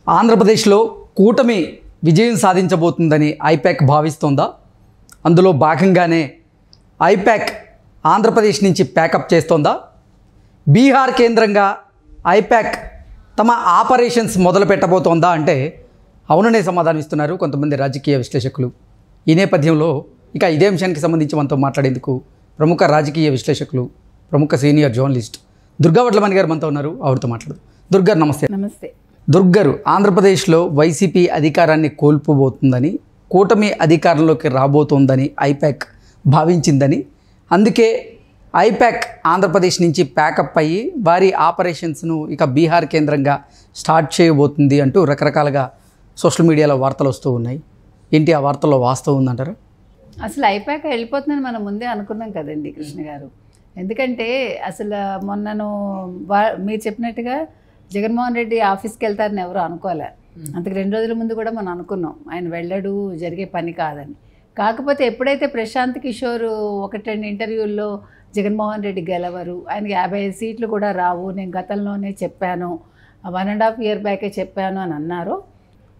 ఆంధ్రప్రదేశ్లో కూటమి విజయం సాధించబోతుందని ఐపాక్ భావిస్తోందా? అందులో భాగంగానే ఐపాక్ ఆంధ్రప్రదేశ్ నుంచి ప్యాకప్ చేస్తోందా? బీహార్ కేంద్రంగా ఐపాక్ తమ ఆపరేషన్స్ మొదలు పెట్టబోతోందా అంటే అవుననే సమాధానం ఇస్తున్నారు కొంతమంది రాజకీయ విశ్లేషకులు. ఈ నేపథ్యంలో ఇక ఇదే అంశానికి సంబంధించి మనతో మాట్లాడేందుకు ప్రముఖ రాజకీయ విశ్లేషకులు, ప్రముఖ సీనియర్ జర్నలిస్ట్ దుర్గా వడ్లమణి గారు మనతో ఉన్నారు. ఆవిడతో మాట్లాడు. దుర్గా నమస్తే. నమస్తే. దుర్గారు, ఆంధ్రప్రదేశ్లో వైసీపీ అధికారాన్ని కోల్పోబోతుందని, కూటమి అధికారంలోకి రాబోతోందని ఐపాక్ భావించిందని, అందుకే ఐపాక్ ఆంధ్రప్రదేశ్ నుంచి ప్యాకప్ అయ్యి వారి ఆపరేషన్స్ను ఇక బీహార్ కేంద్రంగా స్టార్ట్ చేయబోతుంది అంటూ రకరకాలుగా సోషల్ మీడియాలో వార్తలు వస్తూ ఉన్నాయి. ఏంటి ఆ వార్తల్లో వాస్తవం ఉందంటారు? అసలు ఐపాక్ వెళ్ళిపోతుందని మనం ముందే అనుకున్నాం కదండి కృష్ణ గారు. ఎందుకంటే అసలు మొన్నను మీరు చెప్పినట్టుగా జగన్మోహన్ రెడ్డి ఆఫీస్కి వెళ్తారని ఎవరు అనుకోలే. అంతకు 2 రోజుల ముందు కూడా మనం అనుకున్నాం ఆయన వెళ్ళడు, జరిగే పని కాదని. కాకపోతే ఎప్పుడైతే ప్రశాంత్ కిషోర్ 1-2 ఇంటర్వ్యూల్లో జగన్మోహన్ రెడ్డి గెలవరు, ఆయనకి 50 సీట్లు కూడా రావు, నేను గతంలోనే చెప్పాను, 1.5 year బ్యాకే చెప్పాను అని అన్నారు.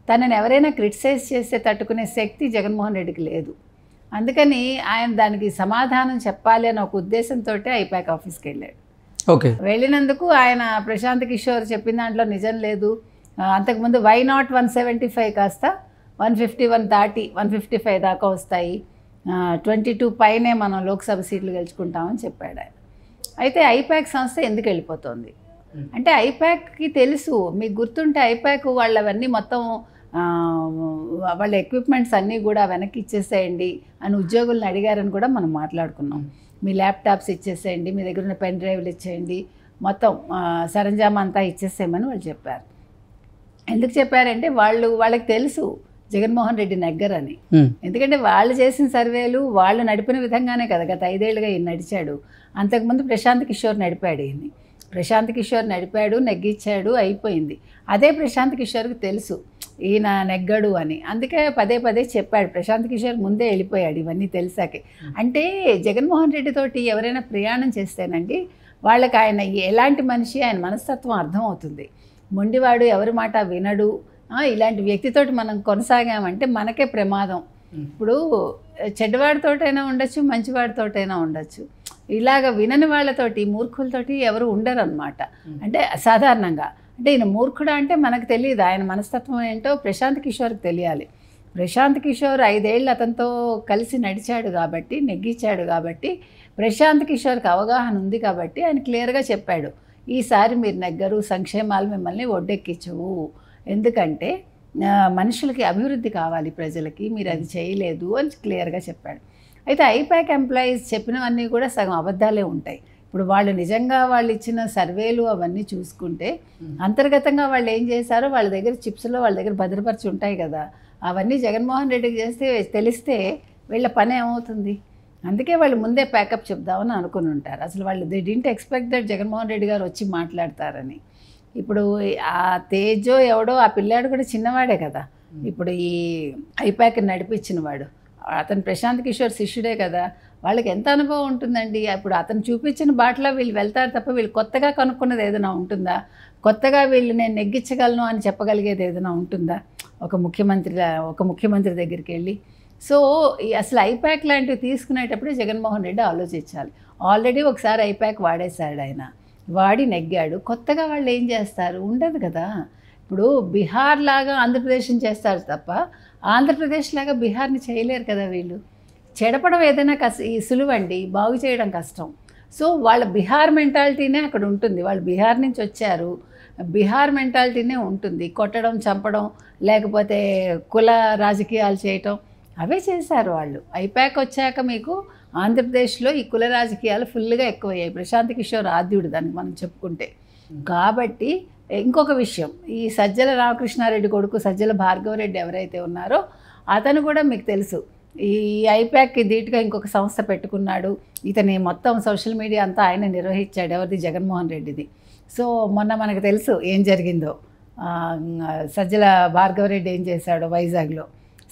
తనని ఎవరైనా క్రిటిసైజ్ చేస్తే తట్టుకునే శక్తి జగన్మోహన్ రెడ్డికి లేదు. అందుకని ఆయన దానికి సమాధానం చెప్పాలి అనే ఒక ఉద్దేశంతో ఐపాక్ ఆఫీస్కి వెళ్ళాడు. ఓకే. వెళ్ళినందుకు ఆయన ప్రశాంత్ కిషోర్ చెప్పిన దాంట్లో నిజం లేదు. అంతకుముందు వై నాట్ 175 కాస్త 151 దాటి 155 దాకా వస్తాయి, 22 పైనే మనం లోక్సభ సీట్లు గెలుచుకుంటామని చెప్పాడు ఆయన. అయితే ఐపాక్ సంస్థ ఎందుకు వెళ్ళిపోతుంది అంటే ఐపాక్కి తెలుసు, మీకు గుర్తుంటే ఐపాక్ వాళ్ళవన్నీ మొత్తం వాళ్ళ ఎక్విప్మెంట్స్ అన్నీ కూడా వెనక్కి ఇచ్చేసేయండి అని ఉద్యోగులను అడిగారని కూడా మనం మాట్లాడుకున్నాం. మీ ల్యాప్టాప్స్ ఇచ్చేసేయండి, మీ దగ్గర ఉన్న పెన్ డ్రైవ్లు ఇచ్చేయండి, మొత్తం సరంజామా అంతా ఇచ్చేసేయమని వాళ్ళు చెప్పారు. ఎందుకు చెప్పారంటే వాళ్ళకి తెలుసు జగన్మోహన్ రెడ్డి నెగ్గరని. ఎందుకంటే వాళ్ళు చేసిన సర్వేలు వాళ్ళు నడిపిన విధంగానే కదా గత 5 ఏళ్ళుగా ఈయన నడిచాడు. అంతకుముందు ప్రశాంత్ కిషోర్ నడిపాడు ఈయన్ని. ప్రశాంత్ కిషోర్ నడిపాడు, నెగ్గించాడు, అయిపోయింది. అదే ప్రశాంత్ కిషోర్కి తెలుసు ఈయన నెగ్గడు అని. అందుకే పదే చెప్పాడు. ప్రశాంత్ కిషోర్ ముందే వెళ్ళిపోయాడు ఇవన్నీ తెలిసాకే. అంటే జగన్మోహన్ రెడ్డి తోటి ఎవరైనా ప్రయాణం చేస్తేనండి వాళ్ళకి ఆయన ఎలాంటి మనిషి, ఆయన మనస్తత్వం అర్థమవుతుంది. మొండివాడు, ఎవరి మాట వినడు, ఇలాంటి వ్యక్తితోటి మనం కొనసాగామంటే మనకే ప్రమాదం. ఇప్పుడు చెడ్డవాడితోటైనా ఉండొచ్చు, మంచివాడితోటైనా ఉండొచ్చు. ఇలాగ వినని వాళ్ళతోటి, మూర్ఖులతోటి ఎవరు ఉండరు అనమాట. అంటే సాధారణంగా అంటే ఈయన మూర్ఖుడు అంటే మనకు తెలియదు, ఆయన మనస్తత్వం ఏంటో ప్రశాంత్ కిషోర్కి తెలియాలి. ప్రశాంత్ కిషోర్ 5 ఏళ్ళు అతనితో కలిసి నడిచాడు కాబట్టి, నెగ్గించాడు కాబట్టి, ప్రశాంత్ కిషోర్కి అవగాహన ఉంది కాబట్టి ఆయన క్లియర్గా చెప్పాడు, ఈసారి మీరు నెగ్గరు, సంక్షేమాలు మిమ్మల్ని ఒడ్డెక్కించవు, ఎందుకంటే మనుషులకి అభివృద్ధి కావాలి, ప్రజలకి, మీరు అది చేయలేదు అని క్లియర్గా చెప్పాడు. అయితే ఐపాక్ ఎంప్లాయీస్ చెప్పినవన్నీ కూడా సగం అబద్ధాలే ఉంటాయి. ఇప్పుడు వాళ్ళు నిజంగా వాళ్ళు ఇచ్చిన సర్వేలు అవన్నీ చూసుకుంటే అంతర్గతంగా వాళ్ళు ఏం చేశారో వాళ్ళ దగ్గర చిప్స్లో వాళ్ళ దగ్గర భద్రపరిచి ఉంటాయి కదా, అవన్నీ జగన్మోహన్ రెడ్డికి చేస్తే తెలిస్తే వీళ్ళ పని ఏమవుతుంది. అందుకే వాళ్ళు ముందే ప్యాకప్ చెప్దామని అనుకుని ఉంటారు. అసలు వాళ్ళు they didn't expect that Jaganmohan Reddy గారు వచ్చి మాట్లాడతారని. ఇప్పుడు ఆ తేజో ఎవడో ఆ పిల్లాడు కూడా చిన్నవాడే కదా, ఇప్పుడు ఈ ఐపాక్ నడిపించిన వాడు అతను ప్రశాంత్ కిషోర్ శిష్యుడే కదా, వాళ్ళకి ఎంత అనుభవం ఉంటుందండి. ఇప్పుడు అతను చూపించిన బాటలో వీళ్ళు వెళ్తారు తప్ప వీళ్ళు కొత్తగా కనుక్కున్నది ఏదైనా ఉంటుందా, కొత్తగా వీళ్ళు నేను నెగ్గించగలను అని చెప్పగలిగేది ఏదైనా ఉంటుందా ఒక ముఖ్యమంత్రి దగ్గరికి వెళ్ళి. సో అసలు ఐపాక్ లాంటివి తీసుకునేటప్పుడు జగన్మోహన్ రెడ్డి ఆలోచించాలి. ఆల్రెడీ ఒకసారి ఐపాక్ వాడేశాడు ఆయన, వాడి నెగ్గాడు. కొత్తగా వాళ్ళు ఏం చేస్తారు, ఉండదు కదా. ఇప్పుడు బీహార్ లాగా ఆంధ్రప్రదేశ్ని చేస్తారు తప్ప ఆంధ్రప్రదేశ్ లాగా బీహార్ని చేయలేరు కదా వీళ్ళు. చెడపడం ఏదైనా సులువండి, బాగు చేయడం కష్టం. సో వాళ్ళ బీహార్ మెంటాలిటీనే అక్కడ ఉంటుంది. వాళ్ళు బీహార్ నుంచి వచ్చారు, బీహార్ మెంటాలిటీనే ఉంటుంది. కొట్టడం, చంపడం, లేకపోతే కుల రాజకీయాలు చేయటం, అవే చేశారు వాళ్ళు. ఐపాక్ వచ్చాక మీకు ఆంధ్రప్రదేశ్లో ఈ కుల రాజకీయాలు ఫుల్గా ఎక్కువయ్యాయి. ప్రశాంత్ కిషోర్ ఆద్యుడు దానికి మనం చెప్పుకుంటే. కాబట్టి ఇంకొక విషయం, ఈ సజ్జల రామకృష్ణారెడ్డి కొడుకు సజ్జల భార్గవరెడ్డి ఎవరైతే ఉన్నారో అతను కూడా మీకు తెలుసు ఈ ఐపాక్కి ధీటుగా ఇంకొక సంస్థ పెట్టుకున్నాడు. ఇతని మొత్తం సోషల్ మీడియా అంతా ఆయన నిర్వహించాడు. ఎవరిది? జగన్మోహన్ రెడ్డిది. సో మొన్న మనకు తెలుసు ఏం జరిగిందో. సజ్జల భార్గవరెడ్డి ఏం చేశాడో వైజాగ్లో.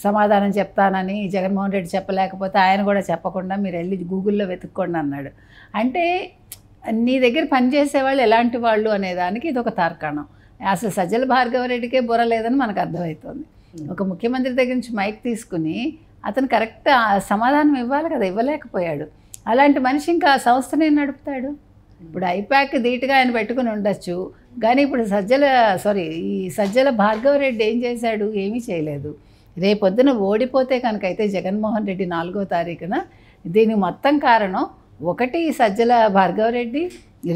సమాధానం చెప్తానని జగన్మోహన్ రెడ్డి చెప్పలేకపోతే ఆయన కూడా చెప్పకుండా మీరు వెళ్ళి గూగుల్లో వెతుక్కోండి అన్నాడు. అంటే నీ దగ్గర పనిచేసే వాళ్ళు ఎలాంటి వాళ్ళు అనేదానికి ఇది ఒక తార్కాణం. అసలు సజ్జల భార్గవరెడ్డికే బుర్ర లేదని మనకు అర్థమవుతుంది. ఒక ముఖ్యమంత్రి దగ్గర నుంచి మైక్ తీసుకుని అతను కరెక్ట్ సమాధానం ఇవ్వాలి కదా, ఇవ్వలేకపోయాడు. అలాంటి మనిషి ఇంకా ఆ సంస్థని నడుపుతాడు. ఇప్పుడు ఐపాక్ ధీటుగా ఆయన పెట్టుకుని ఉండొచ్చు, కానీ ఇప్పుడు ఈ సజ్జల భార్గవరెడ్డి ఏం చేశాడు? ఏమీ చేయలేదు. రేపొద్దున ఓడిపోతే కనుకైతే జగన్మోహన్ రెడ్డి 4వ తారీఖున దీనికి మొత్తం కారణం 1 సజ్జల భార్గవరెడ్డి,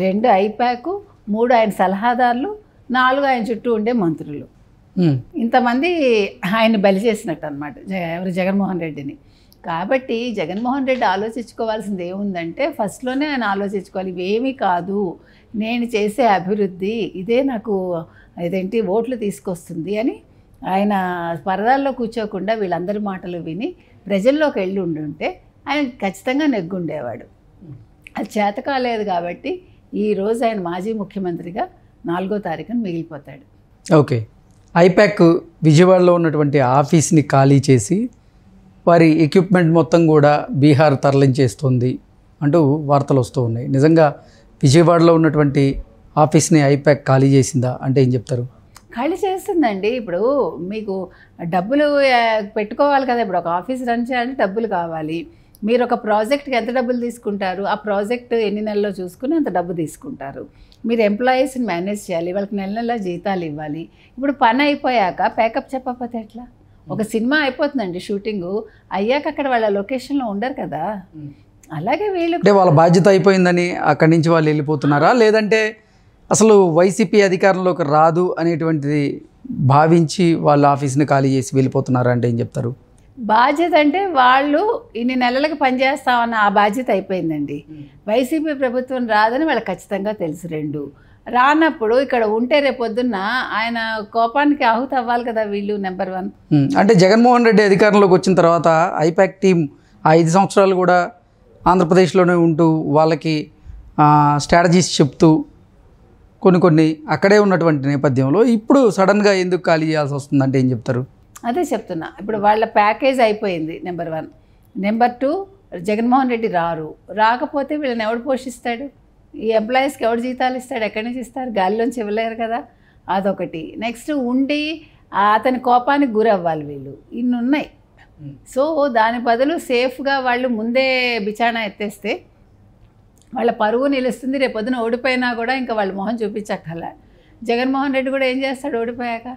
2 ఐపాక్, 3 ఆయన సలహాదారులు, 4 ఆయన చుట్టూ ఉండే మంత్రులు. ఇంతమంది ఆయన బలి చేసినట్టు అనమాట ఎవరు జగన్మోహన్ రెడ్డిని. కాబట్టి జగన్మోహన్ రెడ్డి ఆలోచించుకోవాల్సింది ఏముందంటే ఫస్ట్లోనే ఆయన ఆలోచించుకోవాలి, ఇవేమీ కాదు, నేను చేసే అభివృద్ధి ఇదే నాకు ఓట్లు తీసుకొస్తుంది అని ఆయన పరదాల్లో కూర్చోకుండా వీళ్ళందరి మాటలు విని ప్రజల్లోకి వెళ్ళి ఉండుంటే ఆయన ఖచ్చితంగా నెగ్గుండేవాడు. అది చేత కాలేదు కాబట్టి ఈరోజు ఆయన మాజీ ముఖ్యమంత్రిగా 4వ తారీఖున మిగిలిపోతాడు. ఓకే, ఐపాక్ విజయవాడలో ఉన్నటువంటి ఆఫీస్ని ఖాళీ చేసి వారి ఎక్విప్మెంట్ మొత్తం కూడా బీహార్ తరలించేస్తుంది అంటూ వార్తలు వస్తూ ఉన్నాయి. నిజంగా విజయవాడలో ఉన్నటువంటి ఆఫీస్ని ఐపాక్ ఖాళీ చేసిందా అంటే ఏం చెప్తారు? ఖాళీ చేస్తుందండి. ఇప్పుడు మీకు డబ్బులు పెట్టుకోవాలి కదా, ఇప్పుడు ఒక ఆఫీస్ రన్ చేయాలంటే డబ్బులు కావాలి. మీరు ఒక ప్రాజెక్ట్కి ఎంత డబ్బులు తీసుకుంటారు, ఆ ప్రాజెక్ట్ ఎన్ని నెలల్లో చూసుకుని అంత డబ్బు తీసుకుంటారు. మీరు ఎంప్లాయీస్ని మేనేజ్ చేయాలి, వాళ్ళకి నెల జీతాలు ఇవ్వాలి. ఇప్పుడు పని అయిపోయాక ప్యాకప్ చెప్పకపోతే ఎట్లా? ఒక సినిమా అయిపోతుందండి, షూటింగు అయ్యాక అక్కడ వాళ్ళ లొకేషన్లో ఉండరు కదా. అలాగే వీళ్ళు అంటే వాళ్ళ బాధ్యత అయిపోయిందని అక్కడి నుంచి వాళ్ళు వెళ్ళిపోతున్నారా, లేదంటే అసలు వైసీపీ అధికారంలోకి రాదు అనేటువంటిది భావించి వాళ్ళ ఆఫీస్ని ఖాళీ చేసి వెళ్ళిపోతున్నారా అంటే ఏం చెప్తారు? బాధ్యత అంటే వాళ్ళు ఇన్ని నెలలకు పనిచేస్తామన్న ఆ బాధ్యత అయిపోయిందండి. వైసీపీ ప్రభుత్వం రాదని వాళ్ళకి ఖచ్చితంగా తెలుసు. 2 రానప్పుడు ఇక్కడ ఉంటే రేపొద్దున్న ఆయన కోపానికి ఆహుతి అవ్వాలి కదా వీళ్ళు. నెంబర్ 1 అంటే జగన్మోహన్ రెడ్డి అధికారంలోకి వచ్చిన తర్వాత ఐపాక్ టీం 5 సంవత్సరాలు కూడా ఆంధ్రప్రదేశ్లోనే ఉంటూ వాళ్ళకి స్ట్రాటజీస్ చెప్తూ కొన్ని అక్కడే ఉన్నటువంటి నేపథ్యంలో ఇప్పుడు సడన్గా ఎందుకు ఖాళీ చేయాల్సి వస్తుందంటే ఏం చెప్తారు? అదే చెప్తున్నా. ఇప్పుడు వాళ్ళ ప్యాకేజ్ అయిపోయింది నెంబర్ 1. నెంబర్ 2 జగన్మోహన్ రెడ్డి రాకపోతే వీళ్ళని ఎవడు పోషిస్తాడు? ఈ ఎంప్లాయీస్కి ఎవడు జీతాలు ఇస్తాడు? ఎక్కడి నుంచి ఇస్తారు? గాలిలోంచి ఇవ్వలేరు కదా. అదొకటి. నెక్స్ట్ ఉండి అతని కోపానికి గురవ్వాలి వీళ్ళు. ఇన్ని ఉన్నాయి. సో దాని బదులు సేఫ్గా వాళ్ళు ముందే బిచాణా ఎత్తేస్తే వాళ్ళ పరువు నిలుస్తుంది. రేపొద్దున ఓడిపోయినా కూడా ఇంకా వాళ్ళ మొహం చూపించక్కల. జగన్మోహన్ రెడ్డి కూడా ఏం చేస్తాడు ఓడిపోయాక?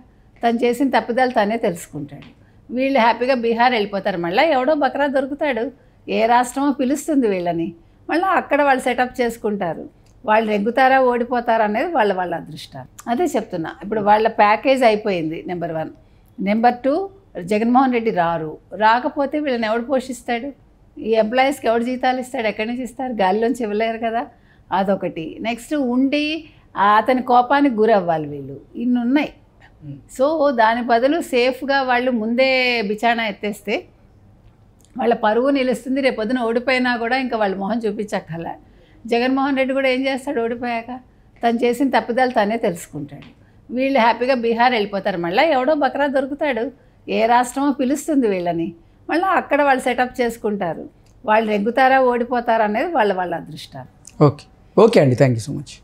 తను చేసిన తప్పిదాలు తనే తెలుసుకుంటాడు. వీళ్ళు హ్యాపీగా బీహార్ వెళ్ళిపోతారు. మళ్ళీ ఎవడో బకరా దొరుకుతాడు, ఏ రాష్ట్రమో పిలుస్తుంది వీళ్ళని, మళ్ళీ అక్కడ వాళ్ళు సెటప్ చేసుకుంటారు. వాళ్ళు రెగ్గుతారా ఓడిపోతారా అనేది వాళ్ళ అదృష్టం. అదే చెప్తున్నా. ఇప్పుడు వాళ్ళ ప్యాకేజ్ అయిపోయింది నెంబర్ 1. నెంబర్ 2 జగన్మోహన్ రెడ్డి రాకపోతే వీళ్ళని ఎవడు పోషిస్తాడు? ఈ ఎంప్లాయీస్కి ఎవడు జీతాలు ఇస్తాడు? ఎక్కడి నుంచి ఇస్తారు? గాలిలోంచి ఇవ్వలేరు కదా. అదొకటి. నెక్స్ట్ ఉండి అతని కోపానికి గురవ్వాలి వీళ్ళు. ఇన్ని ఉన్నాయి. సో దాని బదులు సేఫ్గా వాళ్ళు ముందే బిచాణా ఎత్తేస్తే వాళ్ళ పరువు నిలుస్తుంది. రేపొద్దున ఓడిపోయినా కూడా ఇంకా వాళ్ళ మొహం చూపించక్కల. జగన్మోహన్ రెడ్డి కూడా ఏం చేస్తాడు ఓడిపోయాక? తను చేసిన తప్పిదాలు తనే తెలుసుకుంటాడు. వీళ్ళు హ్యాపీగా బీహార్ వెళ్ళిపోతారు. మళ్ళీ ఎవడో బకరా దొరుకుతాడు, ఏ రాష్ట్రమో పిలుస్తుంది వీళ్ళని, మళ్ళీ అక్కడ వాళ్ళు సెటప్ చేసుకుంటారు. వాళ్ళు రెగ్గుతారా ఓడిపోతారా అనేది వాళ్ళ అదృష్టం. ఓకే అండి, థ్యాంక్ యూ సో మచ్.